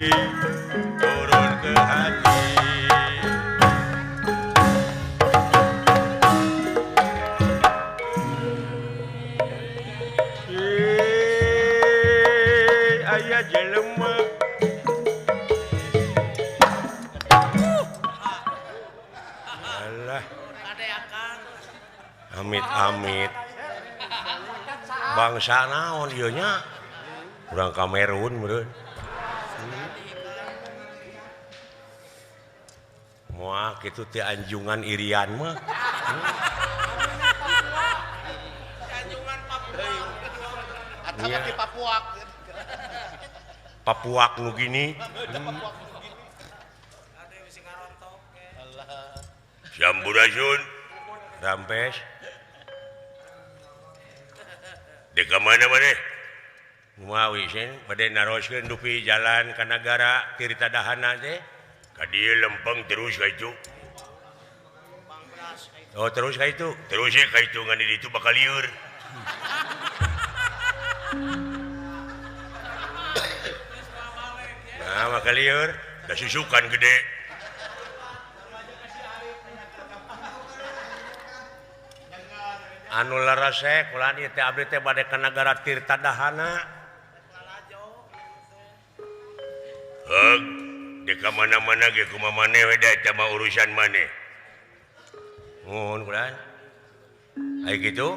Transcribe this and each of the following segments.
turun ke hati. Ayah jelema alah amit-amit bangsa naon ieu nya urang Kamerun meureun moal kitu teh anjungan irian mah Atawa di Papua. Papuak nu gini Sampurasun Rampes di kemana maneh kumawi sen bade naroskeun dupi jalan ka nagara Tirta Dahana teh ka dieu lempeng terus ka itu oh terus ka itu terus ka itu ngan di ditu bakal lieur nah maka lieur kasusukan gede anu larasek ulah ieu teh abdi teh bade ka nagara Tirta Dahana heug di ka mana-mana ge kumaha maneh we da eta mah urusan maneh nuhun kulan aya kitu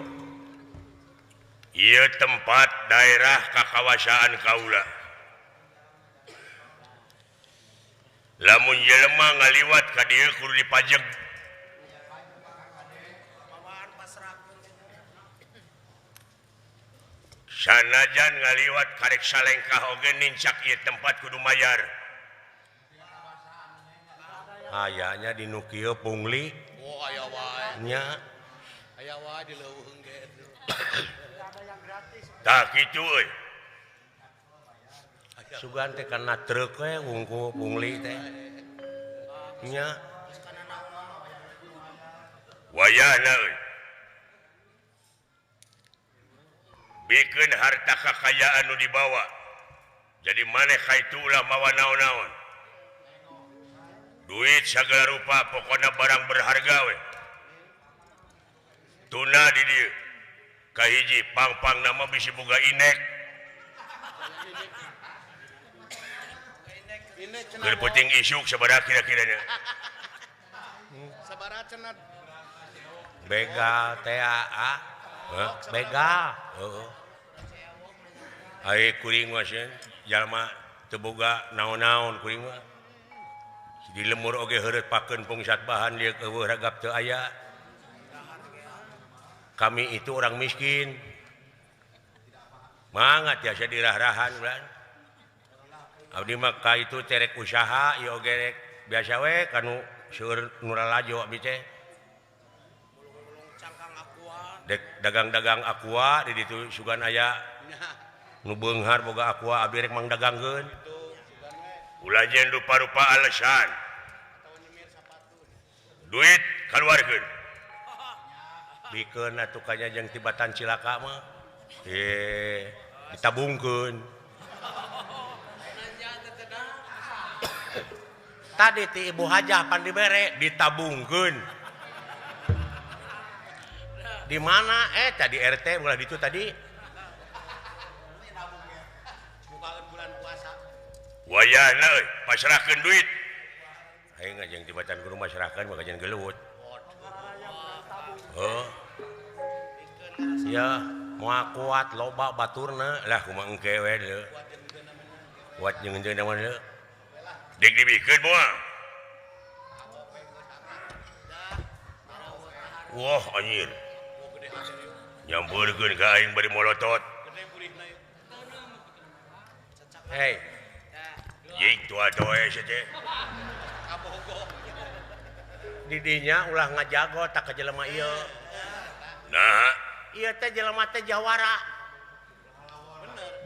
ieu tempat daerah kakawasaan kaula lamun jelema ngaliwat ka dieu kudu dipajeg sanajan ngaliwat karek salengkah oge nincak ieu tempat kudu mayar ayanya di nu kieu pungli Oh aya wae. nya Aya wae di leuweung ge. tah kitu euy sugan teh kana truk we wungku pungli teh nya wayahna euy bikin harta kekayaan nu dibawa jadi maneh kaitu ulah mawa naon-naon duit sagala rupa pokona barang berharga we tuna di dieu kahiji pang-pang nama bisi boga inek keur penting isuk sabaraha kira-kiranya Sabaraha cenah? begal TAA begal heeh ai kuring mah sen jalma teu boga naon-naon kuring mah di lemur oge heureut pakeun pungsat bahan lieu eueuh ragap teu aya kami itu orang miskin mangga tiasa dirah-rahan ulah abdi mah ka itu terek usaha ieu oge rek biasa we kanu seueur nu lalajo abdi teh dek dagang-dagang aqua di ditu sugan aya nu beunghar boga aqua abdi rek mang dagangkeun ulah jen rupa-rupa alasan duit kaluarkeun bikeun atuh kanya jeung tibatan cilaka mah ditabungkeun tadi ti ibu hajah pan dibere ditabungkeun di mana tadi RT ulah ditu tadi Bulan puasa. wayahna euy pasrahkeun duit aing jeung tibatan kudu masrahkeun maka jangan gelut oh ya moal kuat loba baturna lah kumaha engke we deui kuat jeung teu naon deui dik dibikeun moal wah anjir nyampeurkeun ka aing bari molotot hei jik tua doe saja didinya ulah ngajago tak ke jelema ieu nah ieu teh jelema teh jawara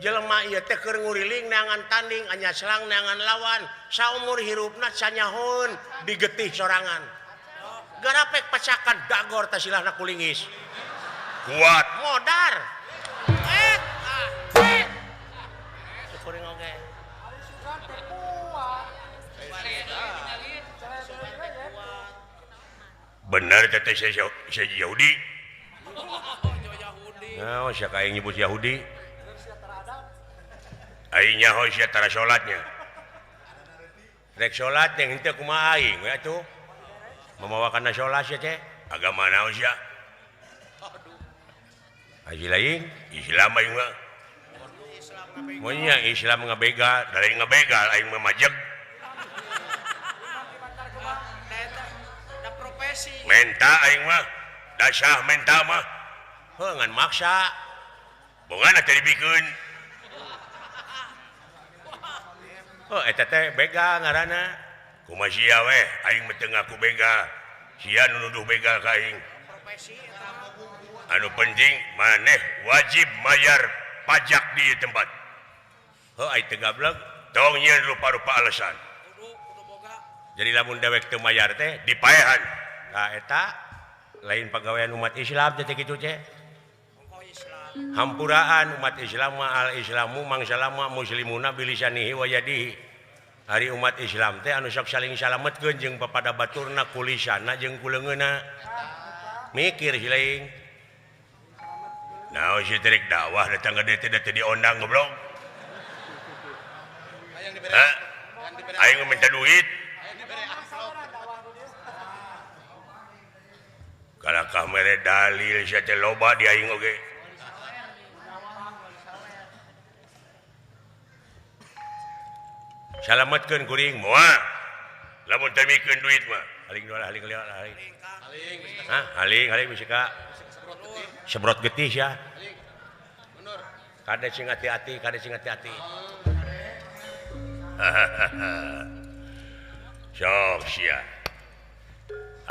jelema ieu teh keur nguriling neangan tanding anya selang neangan lawan saumur hirupna sanyahoun digetih sorangan garapek pacakan dagor teh silahna kulingis kuat modar syukuring oge bener teteh Yahudi. Nah, siapa yang nyebut Yahudi? Aingnya sia tara salatnya. Rek salat yang henteu kumaha aing we atuh. Memawakan salat sia teh agama naon sia? Haji lain Islam aing mah. Monya Islam ngabega, dari ngabega aing mah majeg. Menta aing mah, dasah menta mah. Heuh ngan maksa. Bongan teh dibikeun. Oh eta teh bega ngaranna. Kumaha sia we aing mah teu ngaku bega. Sia nu nuduh bega ka aing. Anu penting maneh wajib mayar pajak di tempat. Heuh ai teu gablek, tong nyieun rupa-rupa alasan. Jadi lamun dewek teu mayar teh dipaehan. Nah eta lain pegawaian umat Islam teh kitu teh. Hampuraan umat Islam al Islamu mangsalama muslimuna bilisanihi wa yadihi. Hari umat Islam teh anu sok saling salametkeun jeung papada baturna kulisanna jeung kuleungeunna. Mikir si lain. Naon si trek dakwah datang ka dieu teh diondang goblok. Aing minta duit. Kalakah mere dalil sia teh loba di aing oge. Salametkeun kuring moal. Lamun teu mikeun duit mah, haling dua haling. Hah, haling bisa ka sebrot getih sia. Kade sing hati-hati. Sok sia.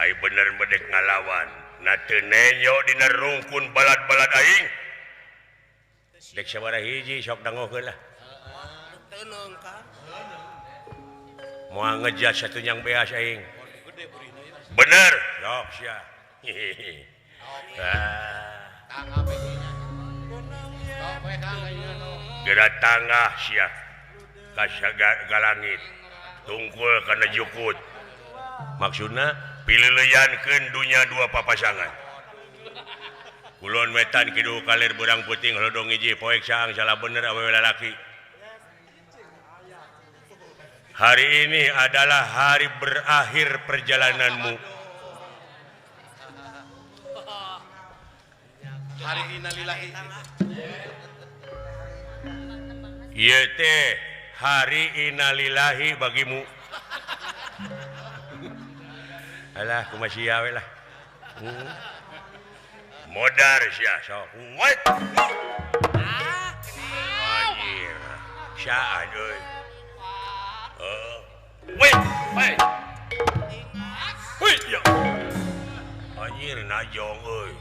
Ai bener medek ngalawan. Na teu nenyo dina rungkun balad-balad aing. Dek sabaraha hiji sok dangokeun lah. Teunung ka. Moal ngejat satu nyang beas aing. Bener, sok sia. Tangga beginya. Sok we Kang ayeuna. Geura tangah sia. Ka galangit. Tungkul kana jukut. Maksudna pileuleyankeun dunya dua papasangan. Kulon wetan kidu kalir beurang puting holodong hiji poek saang salah bener awewe lalaki. Hari ini adalah hari berakhir perjalananmu. Hari innalillahi. Ieu teh hari innalillahi bagimu. Alah kumaha sia we lah. Modar sia sok. What? Anjir. Syaan euy. Wait. Wait ya. Anjir najong euy.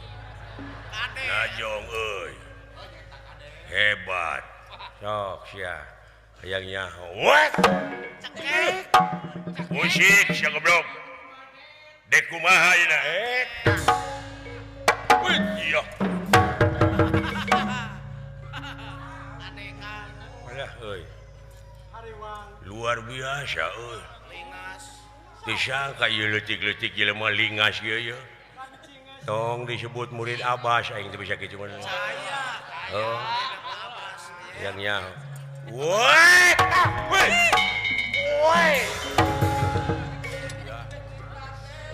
Najong euy. Hebat. Sok sia. Hayangnya what? Musik sia goblok. Dek kumaha ayeuna? Wih, iya. Alah euy. Luar biasa euy. Lingas. Teu sangka ieu leutik-leutik jelema lingas ieu ye. Tong disebut murid Abbas aing teu bisa kitu mah. Oh. Yang nya. Woi.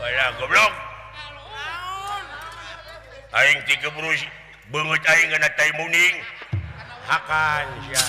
Alah goblok. Aing ti keburu beungeut aing kana tai muning. Hakan sia.